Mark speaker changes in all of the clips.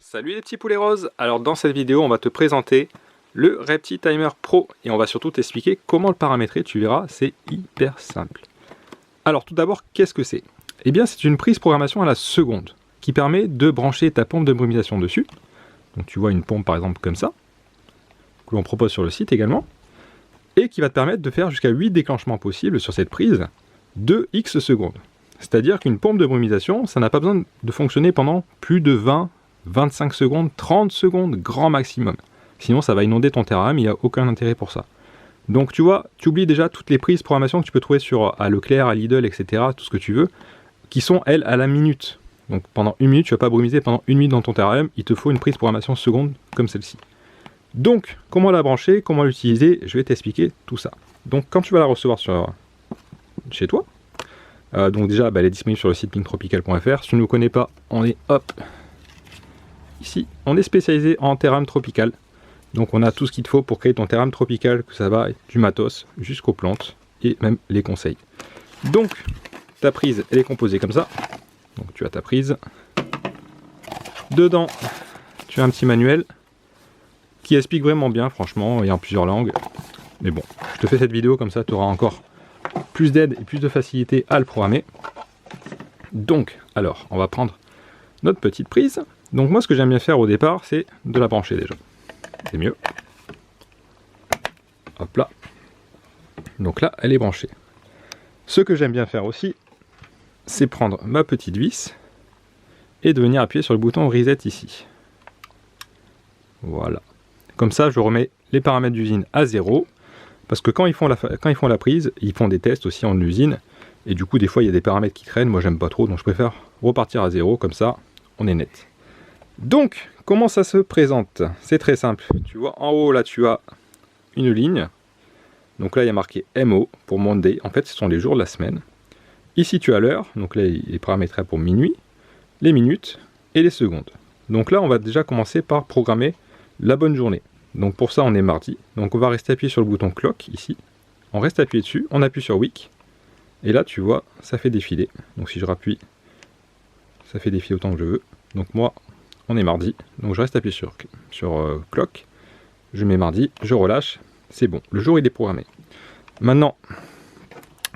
Speaker 1: Salut les petits poulets roses. Alors dans cette vidéo on va te présenter le ReptiTimer Pro et on va surtout t'expliquer comment le paramétrer. Tu verras, c'est hyper simple. Alors tout d'abord, qu'est-ce que c'est? Eh bien c'est une prise programmation à la seconde qui permet de brancher ta pompe de brumisation dessus. Donc tu vois une pompe par exemple comme ça, que l'on propose sur le site également, et qui va te permettre de faire jusqu'à 8 déclenchements possibles sur cette prise de X secondes. C'est-à-dire qu'une pompe de brumisation, ça n'a pas besoin de fonctionner pendant plus de 20, 25 secondes, 30 secondes, grand maximum. Sinon ça va inonder ton terrarium, il n'y a aucun intérêt pour ça. Donc tu vois, tu oublies déjà toutes les prises programmation que tu peux trouver à Leclerc, à Lidl, etc., tout ce que tu veux, qui sont elles à la minute. Donc pendant une minute, tu ne vas pas brumiser pendant une minute dans ton terrarium, il te faut une prise programmation seconde comme celle-ci. Donc, comment la brancher, comment l'utiliser, je vais t'expliquer tout ça. Donc quand tu vas la recevoir chez toi, donc déjà elle est disponible sur le site pinktropical.fr. Si tu ne nous connais pas, on est ici, on est spécialisé en terrarium tropical. Donc on a tout ce qu'il te faut pour créer ton terrarium tropical, que ça va du matos jusqu'aux plantes et même les conseils. Donc ta prise elle est composée comme ça. Donc tu as ta prise. Dedans tu as un petit manuel qui explique vraiment bien, franchement, il y a en plusieurs langues. Mais bon, je te fais cette vidéo comme ça tu auras encore plus d'aide et plus de facilité à le programmer. Donc alors on va prendre notre petite prise. Donc moi ce que j'aime bien faire au départ c'est de la brancher déjà. C'est mieux. Hop là. Donc là elle est branchée. Ce que j'aime bien faire aussi c'est prendre ma petite vis et de venir appuyer sur le bouton reset ici. Voilà. Comme ça je remets les paramètres d'usine à 0. Parce que quand ils font la prise, ils font des tests aussi en usine. Et du coup des fois il y a des paramètres qui traînent. Moi j'aime pas trop donc je préfère repartir à 0. Comme ça on est net. Donc, comment ça se présente? C'est très simple. Tu vois, en haut, là, tu as une ligne. Donc là, il y a marqué MO pour Monday. En fait, ce sont les jours de la semaine. Ici, tu as l'heure. Donc là, il est paramétré pour minuit, les minutes et les secondes. Donc là, on va déjà commencer par programmer la bonne journée. Donc pour ça, on est mardi. Donc on va rester appuyé sur le bouton clock, ici. On reste appuyé dessus. On appuie sur week. Et là, tu vois, ça fait défiler. Donc si je rappuie, ça fait défiler autant que je veux. Donc moi... on est mardi, donc je reste appuyé sur clock, je mets mardi, je relâche, c'est bon, le jour il est programmé. Maintenant,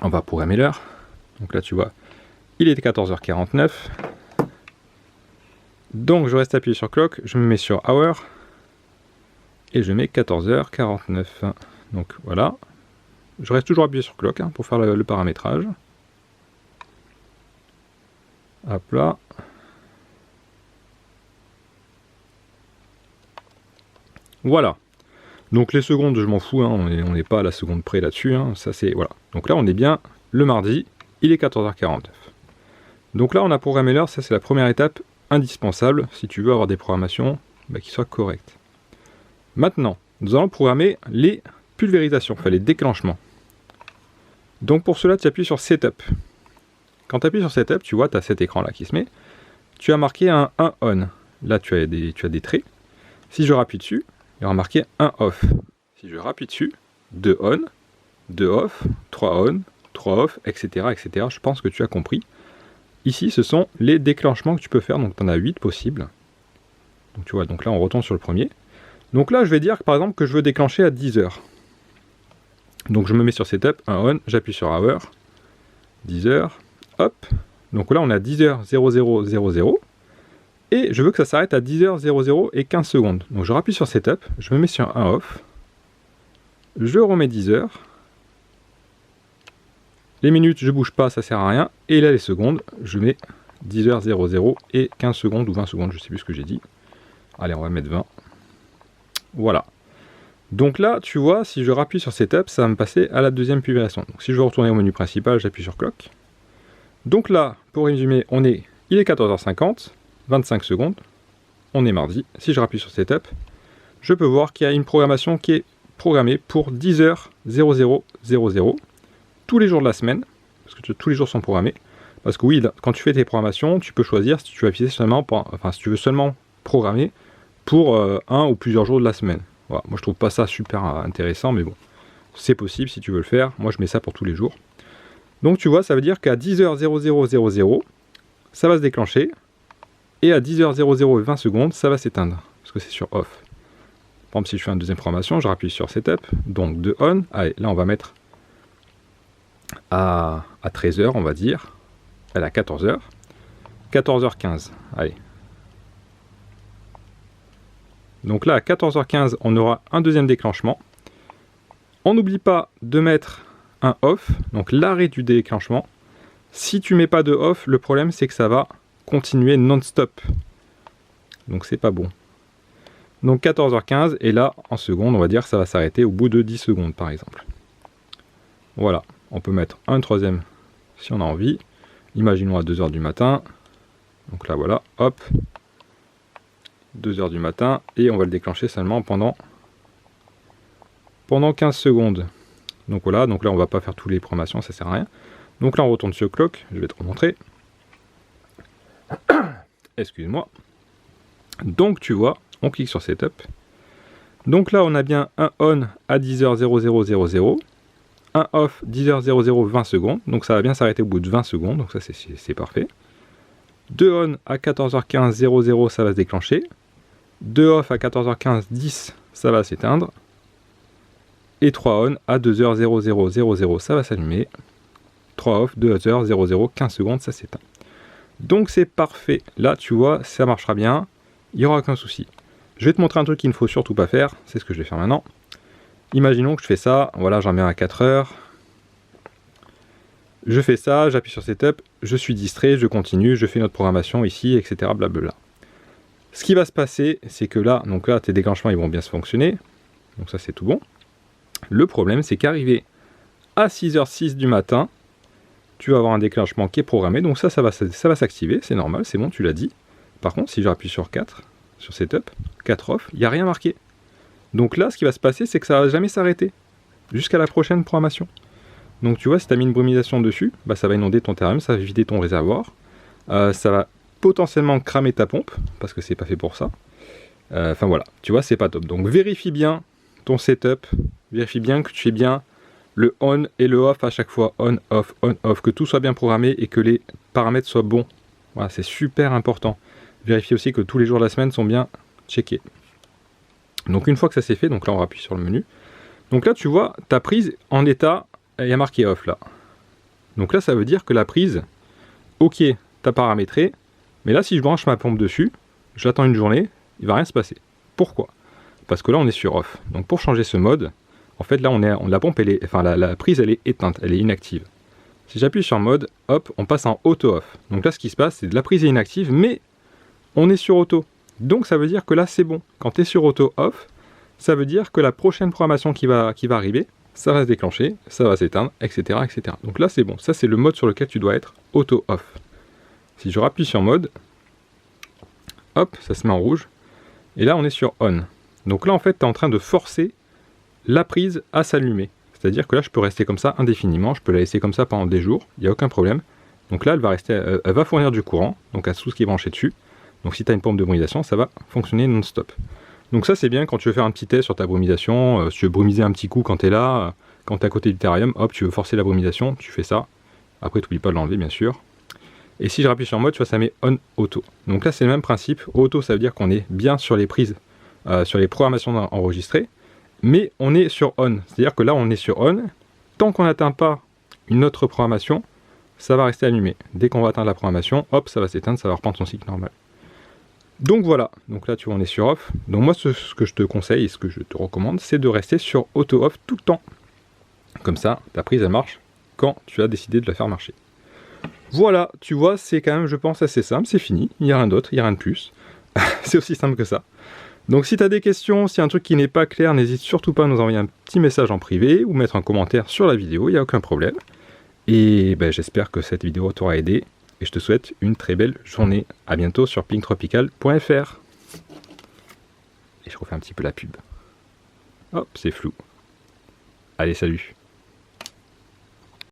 Speaker 1: on va programmer l'heure, donc là tu vois, il est 14h49, donc je reste appuyé sur clock, je me mets sur hour, et je mets 14h49, donc voilà, je reste toujours appuyé sur clock pour faire le paramétrage, hop là. Voilà, donc les secondes je m'en fous, on n'est pas à la seconde près là-dessus, ça c'est, voilà. Donc là on est bien le mardi, il est 14h49. Donc là on a programmé l'heure, ça c'est la première étape indispensable si tu veux avoir des programmations qui soient correctes. Maintenant, nous allons programmer les pulvérisations, enfin les déclenchements. Donc pour cela tu appuies sur Setup. Quand tu appuies sur Setup, tu vois, tu as cet écran là qui se met, tu as marqué un on, là tu as des traits, si je rappuie dessus, il y aura marqué 1 off. Si je rappuie dessus, 2 on, 2 off, 3 on, 3 off, etc., etc. Je pense que tu as compris. Ici, ce sont les déclenchements que tu peux faire. Donc, tu en as 8 possibles. Donc, tu vois, donc là, on retourne sur le premier. Donc là, je vais dire, par exemple, que je veux déclencher à 10h. Donc, je me mets sur Setup, 1 on, j'appuie sur Hour, 10h, hop. Donc là, on a 10h0000. Et je veux que ça s'arrête à 10h00 et 15 secondes. Donc je rappuie sur Setup, je me mets sur un off, je remets 10 heures. Les minutes, je bouge pas, ça sert à rien. Et là, les secondes, je mets 10h00 et 15 secondes ou 20 secondes, je sais plus ce que j'ai dit. Allez, on va mettre 20. Voilà. Donc là, tu vois, si je rappuie sur Setup, ça va me passer à la deuxième pulvérisation. Donc si je veux retourner au menu principal, j'appuie sur Clock. Donc là, pour résumer, il est 14h50. 25 secondes, on est mardi. Si je rappuie sur Setup, je peux voir qu'il y a une programmation qui est programmée pour 10h0000 tous les jours de la semaine, parce que tous les jours sont programmés. Parce que oui, quand tu fais tes programmations, tu peux choisir si tu vas afficher seulement, si tu veux seulement programmer pour un ou plusieurs jours de la semaine. Voilà. Moi je trouve pas ça super intéressant, mais bon, c'est possible si tu veux le faire. Moi je mets ça pour tous les jours. Donc tu vois, ça veut dire qu'à 10h0000, ça va se déclencher. Et à 10h00 et 20 secondes, ça va s'éteindre, parce que c'est sur off. Par exemple, si je fais une deuxième programmation, je rappuie sur setup, donc de on. Allez, là on va mettre à 13h, on va dire. Elle est à 14h. 14h15, allez. Donc là, à 14h15, on aura un deuxième déclenchement. On n'oublie pas de mettre un off, donc l'arrêt du déclenchement. Si tu mets pas de off, le problème c'est que ça va continuer non-stop. Donc c'est pas bon. Donc 14h15, et là, en seconde, on va dire que ça va s'arrêter au bout de 10 secondes, par exemple. Voilà, on peut mettre un troisième si on a envie. Imaginons à 2h du matin. Donc là, voilà, hop. 2h du matin, et on va le déclencher seulement pendant 15 secondes. Donc voilà, donc là, on va pas faire toutes les programmations, ça sert à rien. Donc là, on retourne sur clock, je vais te remontrer. Excuse-moi. Donc tu vois, on clique sur Setup. Donc là, on a bien un on à 10h0000, un off 10h00 20 secondes. Donc ça va bien s'arrêter au bout de 20 secondes. Donc ça, c'est parfait. 2 on à 14h15 00, ça va se déclencher. 2 off à 14h15 10, ça va s'éteindre. Et 3 on à 2h0000, ça va s'allumer. 3 off, 2h00, 15 secondes, ça s'éteint. Donc c'est parfait. Là, tu vois, ça marchera bien. Il n'y aura aucun souci. Je vais te montrer un truc qu'il ne faut surtout pas faire. C'est ce que je vais faire maintenant. Imaginons que je fais ça. Voilà, j'en mets à 4 heures. Je fais ça, j'appuie sur Setup. Je suis distrait, je continue, je fais notre programmation ici, etc. Blablabla. Ce qui va se passer, c'est que là, donc là, tes déclenchements, ils vont bien se fonctionner. Donc ça, c'est tout bon. Le problème, c'est qu'arrivé à 6h06 du matin, tu vas avoir un déclenchement qui est programmé. Donc ça va s'activer, c'est normal, c'est bon, tu l'as dit. Par contre, si j'appuie sur 4, sur Setup, 4 off, il n'y a rien marqué. Donc là, ce qui va se passer, c'est que ça ne va jamais s'arrêter jusqu'à la prochaine programmation. Donc tu vois, si tu as mis une brumisation dessus, bah, ça va inonder ton terrarium, ça va vider ton réservoir. Ça va potentiellement cramer ta pompe, parce que c'est pas fait pour ça. Enfin voilà, tu vois, c'est pas top. Donc vérifie bien ton setup, vérifie bien que tu fais bien le on et le off à chaque fois, on, off, que tout soit bien programmé et que les paramètres soient bons. Voilà, c'est super important. Vérifiez aussi que tous les jours de la semaine sont bien checkés. Donc une fois que ça c'est fait, donc là on appuie sur le menu. Donc là tu vois, ta prise en état, il y a marqué off là. Donc là ça veut dire que la prise, ok, t'as paramétré, mais là si je branche ma pompe dessus, j'attends une journée, il va rien se passer. Pourquoi? Parce que là on est sur off. Donc pour changer ce mode, en fait là la pompe, la prise elle est éteinte, elle est inactive. Si j'appuie sur mode, hop, on passe en auto off. Donc là ce qui se passe, c'est que la prise est inactive, mais on est sur auto. Donc ça veut dire que là c'est bon. Quand tu es sur auto off, ça veut dire que la prochaine programmation qui va arriver, ça va se déclencher, ça va s'éteindre, etc., etc. Donc là c'est bon. Ça c'est le mode sur lequel tu dois être auto off. Si je rappuie sur mode, hop, ça se met en rouge. Et là on est sur on. Donc là en fait tu es en train de forcer la prise à s'allumer. C'est-à-dire que là je peux rester comme ça indéfiniment, je peux la laisser comme ça pendant des jours, il n'y a aucun problème. Donc là elle va fournir du courant, donc à tout ce qui est branché dessus. Donc si tu as une pompe de brumisation, ça va fonctionner non-stop. Donc ça c'est bien quand tu veux faire un petit test sur ta brumisation, si tu veux brumiser un petit coup quand tu es là, quand tu es à côté du terrarium, hop, tu veux forcer la brumisation, tu fais ça. Après tu n'oublies pas de l'enlever bien sûr. Et si je rappuie sur mode, tu vois, ça met on auto. Donc là c'est le même principe, auto ça veut dire qu'on est bien sur les prises, sur les programmations enregistrées, mais on est sur on. C'est-à-dire que là on est sur on, tant qu'on n'atteint pas une autre programmation, ça va rester allumé. Dès qu'on va atteindre la programmation, hop, ça va s'éteindre, ça va reprendre son cycle normal. Donc voilà, donc là tu vois on est sur off. Donc moi ce que je te conseille et ce que je te recommande, c'est de rester sur auto off tout le temps. Comme ça, ta prise elle marche quand tu as décidé de la faire marcher. Voilà, tu vois, c'est quand même je pense assez simple, c'est fini, il n'y a rien d'autre, il n'y a rien de plus. C'est aussi simple que ça. Donc si tu as des questions, s'il y a un truc qui n'est pas clair, n'hésite surtout pas à nous envoyer un petit message en privé ou mettre un commentaire sur la vidéo, il n'y a aucun problème. Et ben, j'espère que cette vidéo t'aura aidé. Et je te souhaite une très belle journée. A bientôt sur pinktropical.fr. Et je refais un petit peu la pub. Hop, c'est flou. Allez, salut.